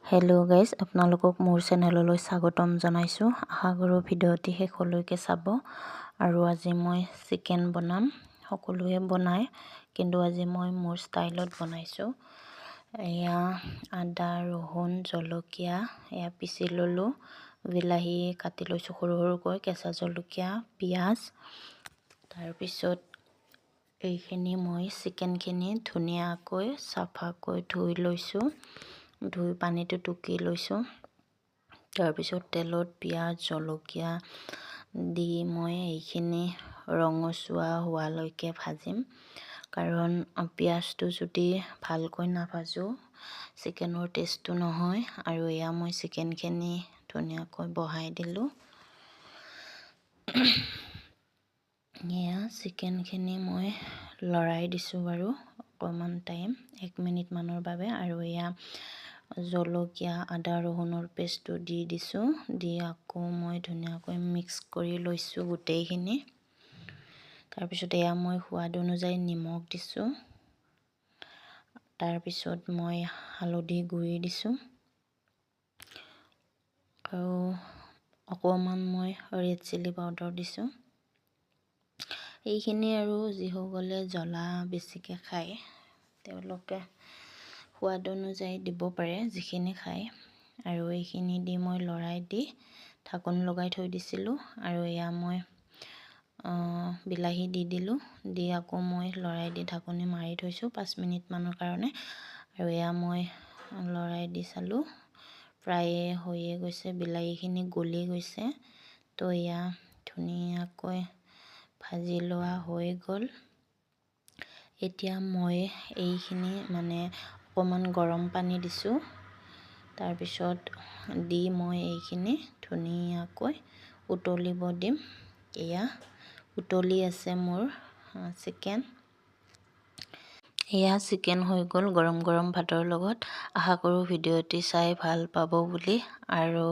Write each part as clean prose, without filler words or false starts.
Hello' guys, আপোনালোকক মোৰ চেনেললৈ স্বাগতম জনাইছোঁ। আশা কৰোঁ ভিডিঅ'টি শেষলৈকে চাব। আৰু আজি মই চিকেন বনাম। সকলোৱে বনায়, কিন্তু আজি মই মোৰ ষ্টাইলত বনাইছোঁ। এয়া আদা, ৰহুন, জলকীয়া এয়া পিচি ল'লোঁ। বিলাহী কাটি লৈছোঁ সৰু সৰুকৈ, কেঁচা জলকীয়া, পিঁয়াজ। তাৰপিছত এইখিনি মই চিকেনখিনি ধুনীয়াকৈ চাফাকৈ ধুই লৈছোঁ। ধুই পানীটো টুকি লৈছোঁ। তাৰপিছত তেলত পিঁয়াজ, জলকীয়া দি মই এইখিনি ৰঙচুৱা হোৱালৈকে ভাজিম। কাৰণ পিঁয়াজটো যদি ভালকৈ নাভাজোঁ চিকেনৰ টেষ্টটো নহয়। আৰু এয়া মই চিকেনখিনি ধুনীয়াকৈ বহাই দিলোঁ। এয়া চিকেনখিনি মই লৰাই দিছোঁ বাৰু অকণমান টাইম, 1 মিনিটমানৰ বাবে। আৰু এয়া জলকীয়া, আদা, ৰহুনৰ পেষ্টটো দি দিছোঁ। দি আকৌ মই ধুনীয়াকৈ মিক্স কৰি লৈছোঁ গোটেইখিনি। তাৰপিছত এয়া মই সোৱাদ অনুযায়ী নিমখ দিছোঁ। তাৰপিছত মই হালধি গুড়ি দিছোঁ। আৰু অকণমান মই ৰেড চিলি পাউডাৰ দিছোঁ। এইখিনি আৰু যিসকলে জ্বলা বেছিকৈ খায় তেওঁলোকে সোৱাদ অনুযায়ী দিব পাৰে, যিখিনি খায়। আৰু এইখিনি দি মই লৰাই দি ঢাকোন লগাই থৈ দিছিলোঁ। আৰু এয়া মই বিলাহী দি দিলোঁ। দি আকৌ মই লৰাই দি ঢাকনি মাৰি থৈছোঁ 5 মিনিটমানৰ কাৰণে। আৰু এয়া মই লৰাই দি চালোঁ, প্ৰায়ে হৈয়ে গৈছে, বিলাহীখিনি গলি গৈছে। তো এয়া ধুনীয়াকৈ ভাজি লোৱা হৈ গ'ল। এতিয়া মই এইখিনি অকণমান গৰম পানী দিছোঁ। তাৰপিছত দি মই এইখিনি ধুনীয়াকৈ উতলিব দিম। এয়া উতলি আছে মোৰ চিকেন। এয়া চিকেন হৈ গ'ল গৰম গৰম ভাতৰ লগত। আশা কৰোঁ ভিডিঅ'টি চাই ভাল পাব বুলি। আৰু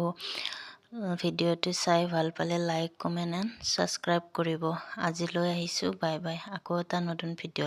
ভিডিঅ'টি চাই ভাল পালে লাইক, কমেণ্ট এণ্ড ছাবস্ক্ৰাইব কৰিব। আজিলৈ আহিছোঁ, বাই বাই। আকৌ এটা নতুন ভিডিঅ'